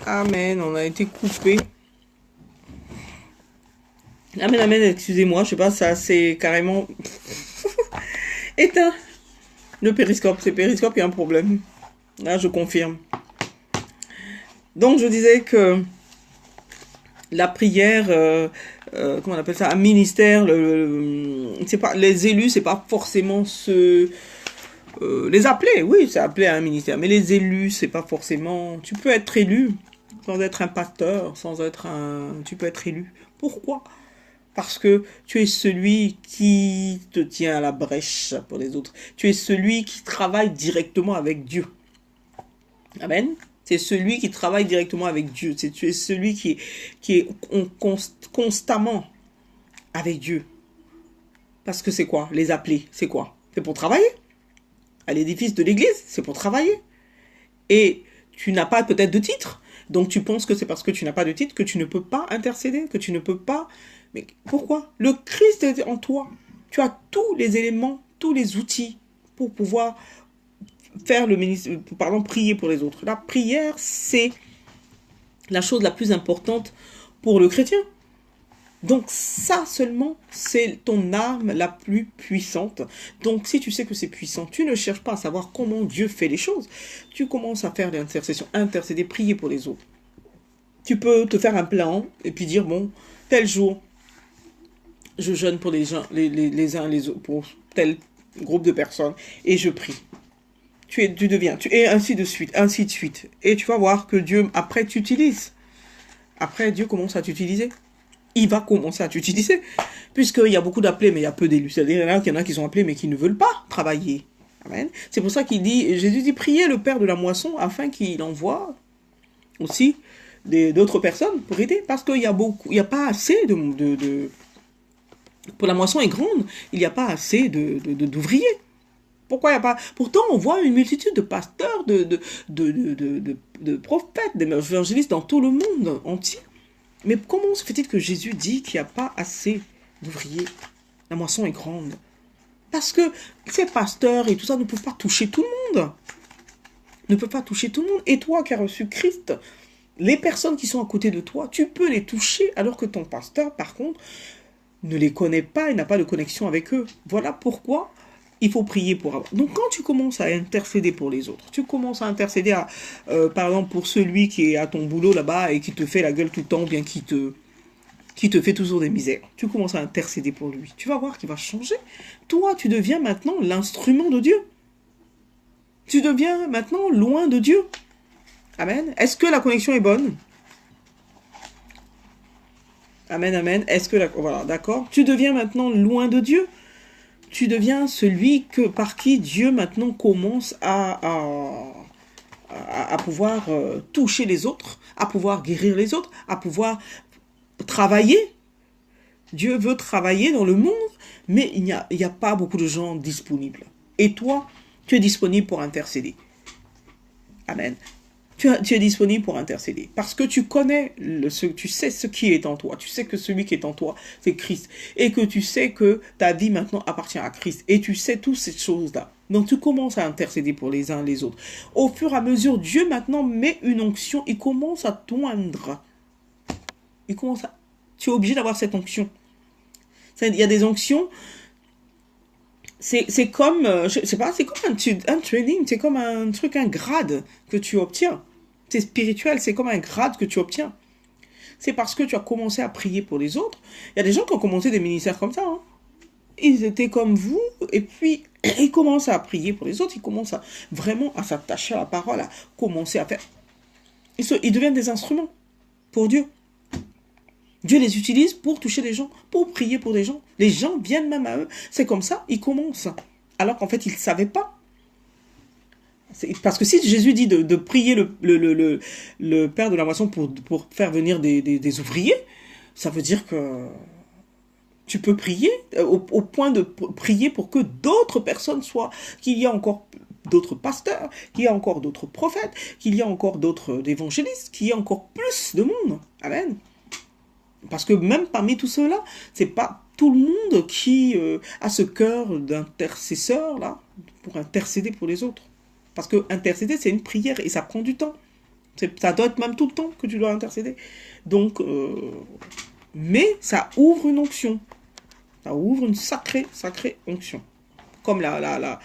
Amen, on a été coupé. Amen, amen, excusez-moi, je sais pas, ça c'est carrément éteint. Le périscope, c'est périscope qui a un problème. Là, je confirme. Donc, je disais que la prière, comment on appelle ça, un ministère, c'est pas les élus, c'est pas forcément ce les appeler, oui, c'est appelé à un ministère, mais les élus, c'est pas forcément. Tu peux être élu sans être un pasteur, sans être un. Tu peux être élu. Pourquoi? Parce que tu es celui qui te tient à la brèche pour les autres. Tu es celui qui travaille directement avec Dieu. Amen. C'est celui qui travaille directement avec Dieu. Tu es celui qui est constamment avec Dieu. Parce que c'est quoi? Les appeler, c'est quoi? C'est pour travailler. À l'édifice de l'église, c'est pour travailler. Et tu n'as pas peut-être de titre. Donc tu penses que c'est parce que tu n'as pas de titre que tu ne peux pas intercéder, que tu ne peux pas. Mais pourquoi? Le Christ est en toi. Tu as tous les éléments, tous les outils pour pouvoir faire le ministre, pardon, prier pour les autres. La prière, c'est la chose la plus importante pour le chrétien. Donc ça seulement, c'est ton arme la plus puissante. Donc si tu sais que c'est puissant, tu ne cherches pas à savoir comment Dieu fait les choses. Tu commences à faire l'intercession, intercéder, prier pour les autres. Tu peux te faire un plan et puis dire, bon, tel jour, je jeûne pour les gens, les uns les autres, pour tel groupe de personnes, et je prie. Tu deviens, et ainsi de suite, ainsi de suite. Et tu vas voir que Dieu, après, t'utilise. Après, Dieu commence à t'utiliser. Il va commencer à t'utiliser. Puisqu'il y a beaucoup d'appelés, mais il y a peu d'élus. C'est-à-dire qu'il y en a qui sont appelés, mais qui ne veulent pas travailler. Amen. C'est pour ça qu'il dit, Jésus dit, priez le Père de la moisson afin qu'il envoie aussi d'autres personnes pour aider. Parce qu'il y a beaucoup, il n'y a pas assez pour la moisson est grande, il n'y a pas assez d'ouvriers. Pourquoi il n'y a pas... Pourtant, on voit une multitude de pasteurs, de prophètes, d'évangélistes dans tout le monde entier. Mais comment se fait-il que Jésus dit qu'il n'y a pas assez d'ouvriers? La moisson est grande. Parce que ces pasteurs et tout ça ne peuvent pas toucher tout le monde. Ne peuvent pas toucher tout le monde. Et toi qui as reçu Christ, les personnes qui sont à côté de toi, tu peux les toucher alors que ton pasteur, par contre, ne les connaît pas et n'a pas de connexion avec eux. Voilà pourquoi il faut prier pour avoir. Donc quand tu commences à intercéder pour les autres, tu commences à intercéder par exemple pour celui qui est à ton boulot là-bas et qui te fait la gueule tout le temps, bien qui te fait toujours des misères. Tu commences à intercéder pour lui. Tu vas voir qu'il va changer. Toi, tu deviens maintenant l'instrument de Dieu. Tu deviens maintenant loin de Dieu. Amen. Est-ce que la connexion est bonne? Amen, amen. Est-ce que voilà, d'accord. Tu deviens maintenant loin de Dieu. Tu deviens celui par qui Dieu maintenant commence à pouvoir toucher les autres, à pouvoir guérir les autres, à pouvoir travailler. Dieu veut travailler dans le monde, mais il n'y a pas beaucoup de gens disponibles. Et toi, tu es disponible pour intercéder. Amen. Tu es disponible pour intercéder. Parce que tu connais, tu sais ce qui est en toi. Tu sais que celui qui est en toi, c'est Christ. Et que tu sais que ta vie maintenant appartient à Christ. Et tu sais toutes ces choses-là. Donc tu commences à intercéder pour les uns les autres. Au fur et à mesure, Dieu maintenant met une onction. Il commence à t'oindre. Tu es obligé d'avoir cette onction. Il y a des onctions. C'est comme, je sais pas, c'est comme un training, c'est comme un truc, un grade que tu obtiens. C'est spirituel, c'est comme un grade que tu obtiens. C'est parce que tu as commencé à prier pour les autres. Il y a des gens qui ont commencé des ministères comme ça. Hein. Ils étaient comme vous, et puis ils commencent à prier pour les autres, ils commencent vraiment à s'attacher à la parole, à commencer à faire. Ils deviennent des instruments pour Dieu. Dieu les utilise pour toucher les gens, pour prier pour des gens. Les gens viennent même à eux. C'est comme ça, ils commencent. Alors qu'en fait, ils ne savaient pas. Parce que si Jésus dit de prier le Père de la moisson pour faire venir des ouvriers, ça veut dire que tu peux prier au point de prier pour que d'autres personnes soient, qu'il y ait encore d'autres pasteurs, qu'il y ait encore d'autres prophètes, qu'il y ait encore d'autres évangélistes, qu'il y ait encore plus de monde. Amen. Parce que même parmi tous ceux-là, c'est pas tout le monde qui a ce cœur d'intercesseur là pour intercéder pour les autres. Parce que intercéder, c'est une prière et ça prend du temps. Ça doit être même tout le temps que tu dois intercéder. Donc, mais ça ouvre une onction. Ça ouvre une sacrée onction. Comme la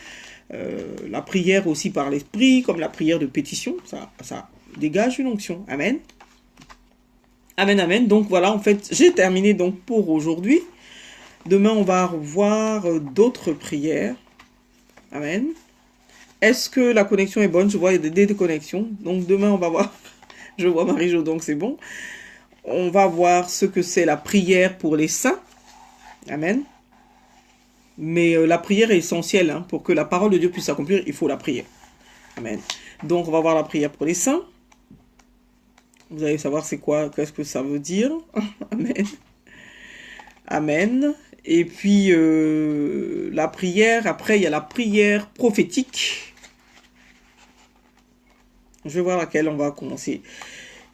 prière aussi par l'esprit, comme la prière de pétition, ça dégage une onction. Amen. Amen, amen. Donc voilà, en fait, j'ai terminé donc pour aujourd'hui. Demain, on va revoir d'autres prières. Amen. Est-ce que la connexion est bonne? Je vois des déconnexions. Donc demain, on va voir. Je vois Marie-Jo, donc c'est bon. On va voir ce que c'est la prière pour les saints. Amen. Mais la prière est essentielle. Hein, pour que la parole de Dieu puisse s'accomplir, il faut la prière. Amen. Donc on va voir la prière pour les saints. Vous allez savoir c'est quoi, qu'est-ce que ça veut dire. Amen. Amen. Et puis la prière, après il y a la prière prophétique. Je vais voir laquelle on va commencer.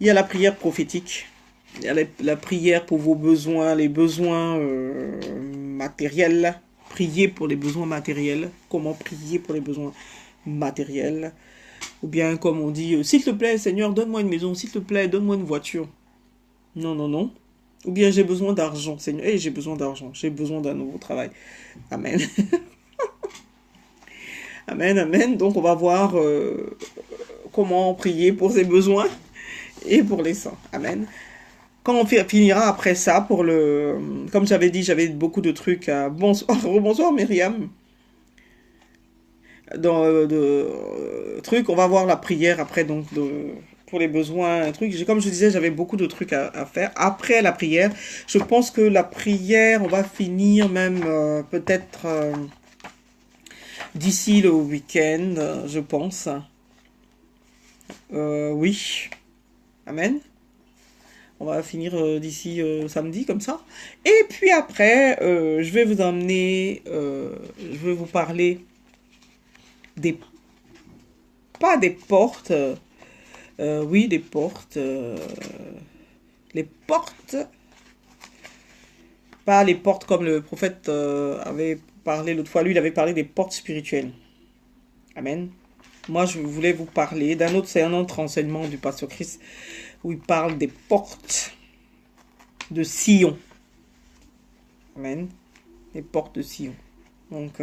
Il y a la prière prophétique. Il y a la prière pour vos besoins, les besoins matériels. Prier pour les besoins matériels. Comment prier pour les besoins matériels? Ou bien comme on dit, s'il te plaît Seigneur, donne-moi une maison. S'il te plaît, donne-moi une voiture. Non, non, non. Ou bien j'ai besoin d'argent, Seigneur. J'ai besoin d'argent. J'ai besoin d'un nouveau travail. Amen. Amen, amen. Donc on va voir comment prier pour ses besoins et pour les saints. Amen. Quand on finira après ça, pour le... Comme j'avais dit, j'avais beaucoup de trucs à... Bonsoir, rebonsoir Myriam. Dans trucs, on va voir la prière après, donc, pour les besoins, trucs. Comme je disais, j'avais beaucoup de trucs à faire. Après la prière, je pense que la prière, on va finir même peut-être d'ici le week-end, je pense. Oui. Amen. On va finir d'ici samedi, comme ça. Et puis après, je vais vous emmener, je vais vous parler des... Pas des portes, oui, des portes. Les portes, pas les portes comme le prophète avait parlé l'autre fois. Lui, il avait parlé des portes spirituelles. Amen. Moi, je voulais vous parler d'un autre, c'est un autre enseignement du pasteur Christ, où il parle des portes de Sion. Amen. Les portes de Sion. Donc,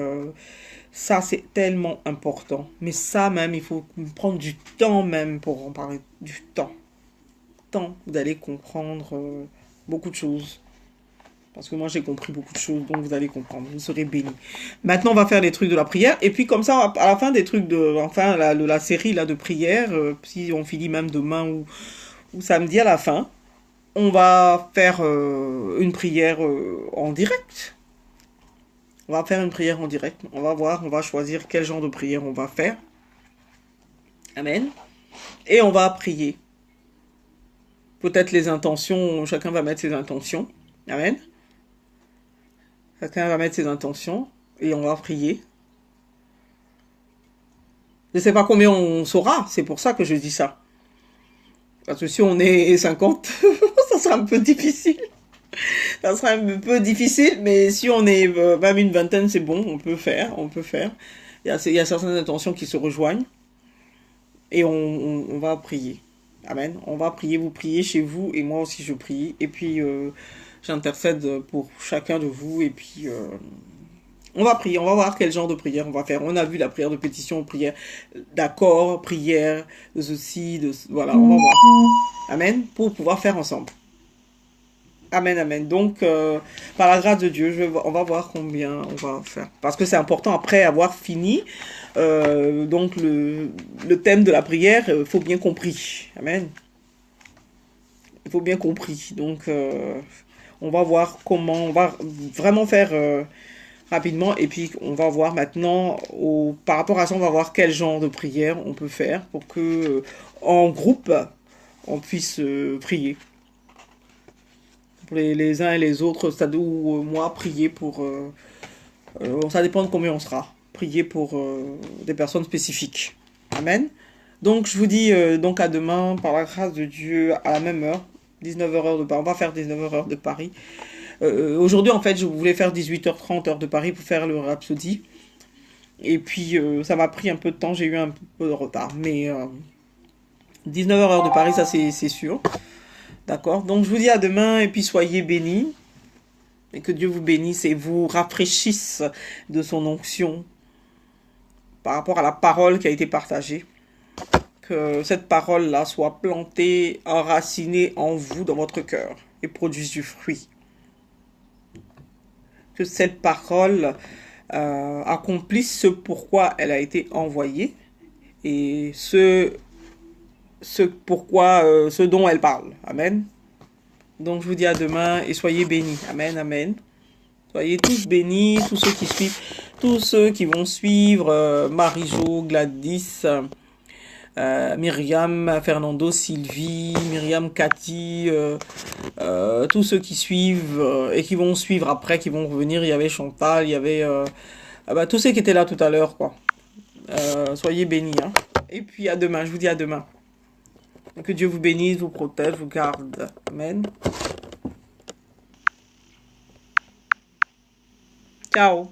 ça, c'est tellement important. Mais ça, même, il faut prendre du temps même pour en parler. Du temps. Vous allez comprendre beaucoup de choses. Parce que moi, j'ai compris beaucoup de choses, donc vous allez comprendre. Vous serez bénis. Maintenant, on va faire les trucs de la prière. Et puis, comme ça, à la fin des trucs de... Enfin, la série là de prière, si on finit même demain ou samedi à la fin, on va faire une prière en direct. On va faire une prière en direct. On va voir, on va choisir quel genre de prière on va faire. Amen. Et on va prier. Peut-être les intentions, chacun va mettre ses intentions. Amen. Chacun va mettre ses intentions et on va prier. Je ne sais pas combien on saura, c'est pour ça que je dis ça. Parce que si on est 50, ça sera un peu difficile. Ça sera un peu difficile, mais si on est même une vingtaine, c'est bon, on peut faire. Il y a certaines intentions qui se rejoignent et on va prier. Amen. On va prier, vous priez chez vous et moi aussi je prie. Et puis j'intercède pour chacun de vous et puis on va prier, on va voir quel genre de prière on va faire. On a vu la prière de pétition, prière d'accord, prière de ceci, de... Voilà, on va voir. Amen. Pour pouvoir faire ensemble. Amen, amen. Donc, par la grâce de Dieu, on va voir combien on va faire. Parce que c'est important, après avoir fini, donc le thème de la prière, il faut bien compris. Amen. Il faut bien compris. Donc, on va voir comment, on va vraiment faire rapidement. Et puis, on va voir maintenant, par rapport à ça, on va voir quel genre de prière on peut faire pour que, en groupe, on puisse prier. Les uns et les autres, ou moi, prier pour... ça dépend de combien on sera. Prier pour des personnes spécifiques. Amen. Donc, je vous dis donc à demain, par la grâce de Dieu, à la même heure. 19h heure de Paris. On va faire 19h heure de Paris. Aujourd'hui, en fait, je voulais faire 18h30 heure de Paris pour faire le Rhapsody. Et puis, ça m'a pris un peu de temps. J'ai eu un peu de retard. Mais 19h heure de Paris, ça c'est sûr. D'accord? Donc je vous dis à demain et puis soyez bénis. Et que Dieu vous bénisse et vous rafraîchisse de son onction par rapport à la parole qui a été partagée. Que cette parole-là soit plantée, enracinée en vous, dans votre cœur, et produise du fruit. Que cette parole accomplisse ce pourquoi elle a été envoyée et ce pourquoi, ce dont elle parle. Amen. Donc je vous dis à demain et soyez bénis. Amen, amen. Soyez tous bénis, tous ceux qui suivent, tous ceux qui vont suivre, Marie-Jo, Gladys, Myriam, Fernando, Sylvie, Myriam, Cathy, tous ceux qui suivent et qui vont suivre après, qui vont revenir. Il y avait Chantal, il y avait tous ceux qui étaient là tout à l'heure, quoi. Soyez bénis, hein. Et puis à demain, je vous dis à demain. Que Dieu vous bénisse, vous protège, vous garde. Amen. Ciao.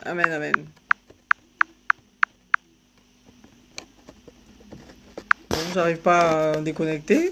Amen, amen. Bon, j'arrive pas à déconnecter.